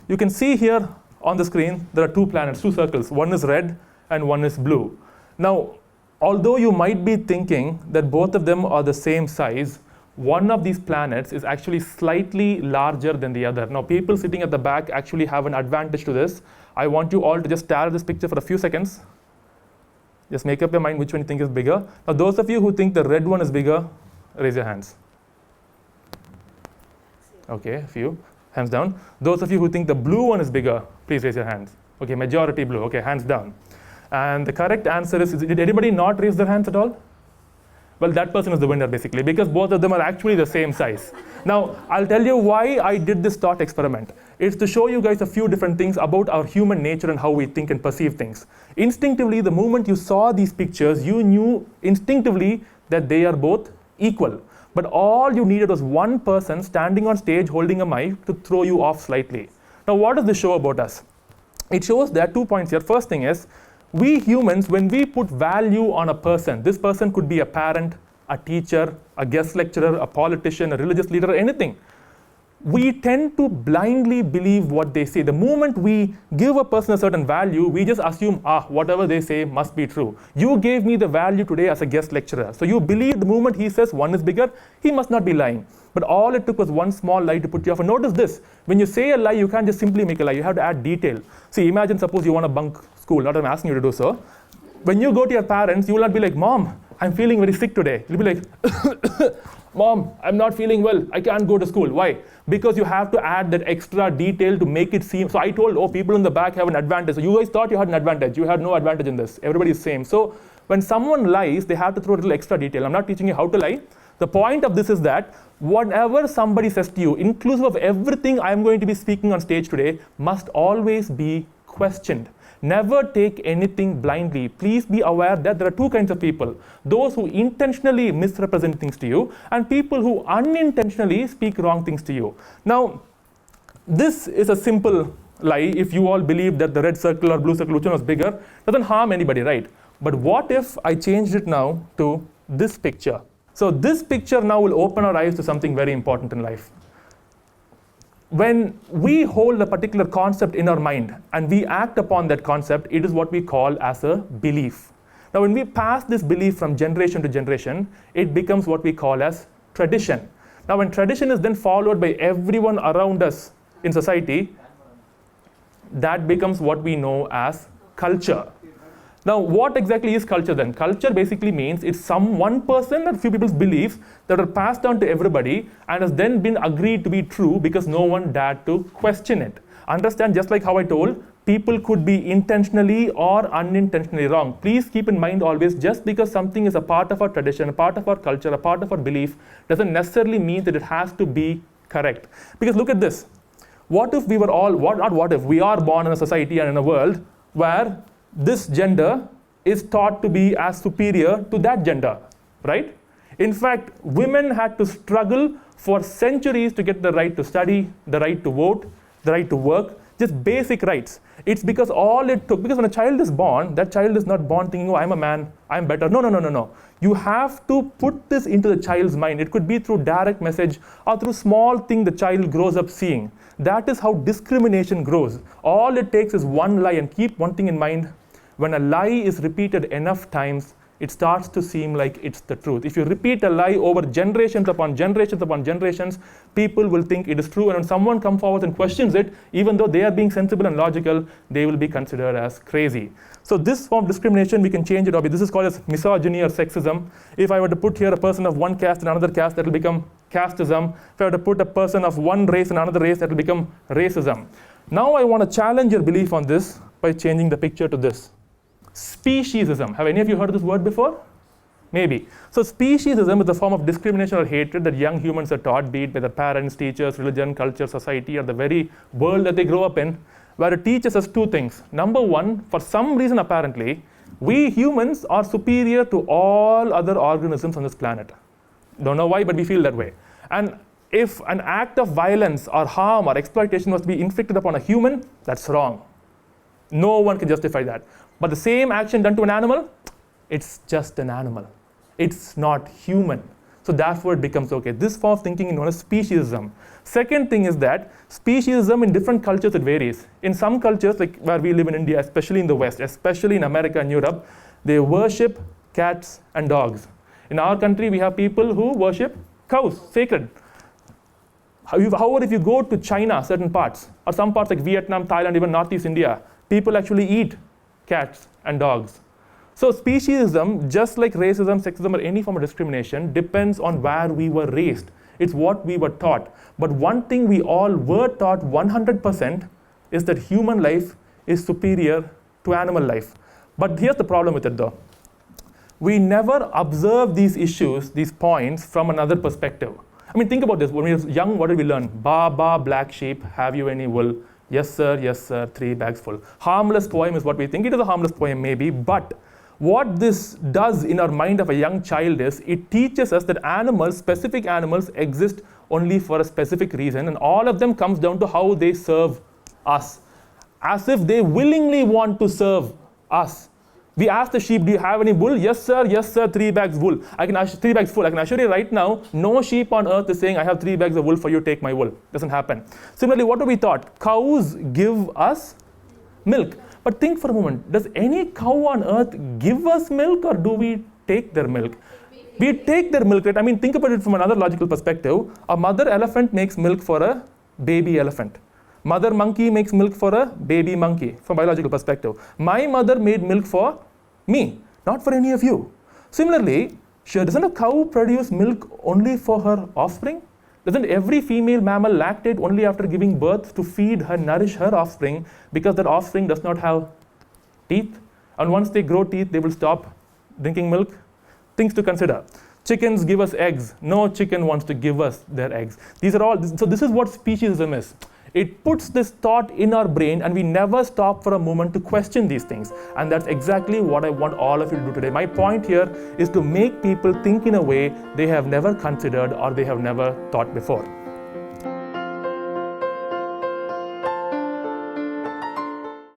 You can see here on the screen, there are two planets, two circles. One is red and one is blue. Now, although you might be thinking that both of them are the same size, one of these planets is actually slightly larger than the other. Now, people sitting at the back actually have an advantage to this. I want you all to just stare at this picture for a few seconds. Just make up your mind which one you think is bigger. Now, those of you who think the red one is bigger, raise your hands. Okay, a few. Hands down. Those of you who think the blue one is bigger, please raise your hands. Okay, majority blue. Okay, hands down. And the correct answer is, did anybody not raise their hands at all? Well, that person is the winner, basically, because both of them are actually the same size. Now, I'll tell you why I did this thought experiment. It's to show you guys a few different things about our human nature and how we think and perceive things. Instinctively, the moment you saw these pictures, you knew instinctively that they are both equal. But all you needed was one person standing on stage holding a mic to throw you off slightly. Now, what does this show about us? It shows there are 2 points here. First thing is, we humans, when we put value on a person, this person could be a parent, a teacher, a guest lecturer, a politician, a religious leader, anything. We tend to blindly believe what they say. The moment we give a person a certain value, we just assume, whatever they say must be true. You gave me the value today as a guest lecturer. So you believe the moment he says one is bigger, he must not be lying. But all it took was one small lie to put you off. And notice this, when you say a lie, you can't just simply make a lie. You have to add detail. See, imagine suppose you want to bunk school, not that I'm asking you to do so. When you go to your parents, you will not be like, Mom, I'm feeling very sick today. You'll be like, Mom, I'm not feeling well. I can't go to school. Why? Because you have to add that extra detail to make it seem. So I told, people in the back have an advantage. So you guys thought you had an advantage. You had no advantage in this. Everybody is same. So when someone lies, they have to throw a little extra detail. I'm not teaching you how to lie. The point of this is that whatever somebody says to you, inclusive of everything I'm going to be speaking on stage today, must always be questioned. Never take anything blindly. Please be aware that there are two kinds of people. Those who intentionally misrepresent things to you and people who unintentionally speak wrong things to you. Now, this is a simple lie. If you all believe that the red circle or blue circle, which one was bigger, doesn't harm anybody, right? But what if I changed it now to this picture? So this picture now will open our eyes to something very important in life. When we hold a particular concept in our mind and we act upon that concept, it is what we call as a belief. Now, when we pass this belief from generation to generation, it becomes what we call as tradition. Now, when tradition is then followed by everyone around us in society, that becomes what we know as culture. Now, what exactly is culture then? Culture basically means it's one person or few people's beliefs that are passed down to everybody and has then been agreed to be true because no one dared to question it. Understand, just like how I told, people could be intentionally or unintentionally wrong. Please keep in mind always, just because something is a part of our tradition, a part of our culture, a part of our belief, doesn't necessarily mean that it has to be correct. Because look at this. What if we were all, we are born in a society and in a world where this gender is thought to be as superior to that gender, right? In fact, women had to struggle for centuries to get the right to study, the right to vote, the right to work, just basic rights. It's because all it took, because when a child is born, that child is not born thinking, I'm a man, I'm better. No. You have to put this into the child's mind. It could be through direct message or through small thing the child grows up seeing. That is how discrimination grows. All it takes is one lie, and keep one thing in mind. When a lie is repeated enough times, it starts to seem like it's the truth. If you repeat a lie over generations upon generations upon generations, people will think it is true. And when someone comes forward and questions it, even though they are being sensible and logical, they will be considered as crazy. So this form of discrimination, we can change it. This is called as misogyny or sexism. If I were to put here a person of one caste and another caste, that will become casteism. If I were to put a person of one race and another race, that will become racism. Now I want to challenge your belief on this by changing the picture to this. Speciesism. Have any of you heard this word before? Maybe. So speciesism is a form of discrimination or hatred that young humans are taught, be it by their parents, teachers, religion, culture, society, or the very world that they grow up in, where it teaches us two things. Number one, for some reason apparently, we humans are superior to all other organisms on this planet. Don't know why, but we feel that way. And if an act of violence or harm or exploitation was to be inflicted upon a human, that's wrong. No one can justify that. But the same action done to an animal, it's just an animal. It's not human. So therefore it becomes okay. This form of thinking is known as speciesism. Second thing is that speciesism in different cultures, it varies. In some cultures, like where we live in India, especially in the West, especially in America and Europe, they worship cats and dogs. In our country, we have people who worship cows, sacred. However, if you go to China, certain parts, or some parts like Vietnam, Thailand, even Northeast India, people actually eat cats and dogs. So speciesism, just like racism, sexism, or any form of discrimination, depends on where we were raised. It's what we were taught. But one thing we all were taught 100% is that human life is superior to animal life. But here's the problem with it though. We never observe these issues, these points, from another perspective. I mean, think about this. When we were young, what did we learn? Ba, ba, black sheep, have you any wool? Yes, sir, 3 bags full. Harmless poem is what we think. It is a harmless poem, maybe, but what this does in our mind of a young child is it teaches us that animals, specific animals, exist only for a specific reason, and all of them comes down to how they serve us, as if they willingly want to serve us. We ask the sheep, do you have any wool? Yes, sir, 3 bags wool. 3 bags full. I can assure you right now, no sheep on earth is saying, I have 3 bags of wool for you, take my wool. Doesn't happen. Similarly, what do we thought? Cows give us milk. But think for a moment, does any cow on earth give us milk, or do we take their milk? We take their milk, right? I mean, think about it from another logical perspective. A mother elephant makes milk for a baby elephant. Mother monkey makes milk for a baby monkey, from a biological perspective. My mother made milk for me, not for any of you. Similarly, doesn't a cow produce milk only for her offspring? Doesn't every female mammal lactate only after giving birth to feed her, nourish her offspring, because that offspring does not have teeth? And once they grow teeth, they will stop drinking milk? Things to consider. Chickens give us eggs. No chicken wants to give us their eggs. These are all, so this is what speciesism is. It puts this thought in our brain, and we never stop for a moment to question these things. And that's exactly what I want all of you to do today. My point here is to make people think in a way they have never considered or they have never thought before.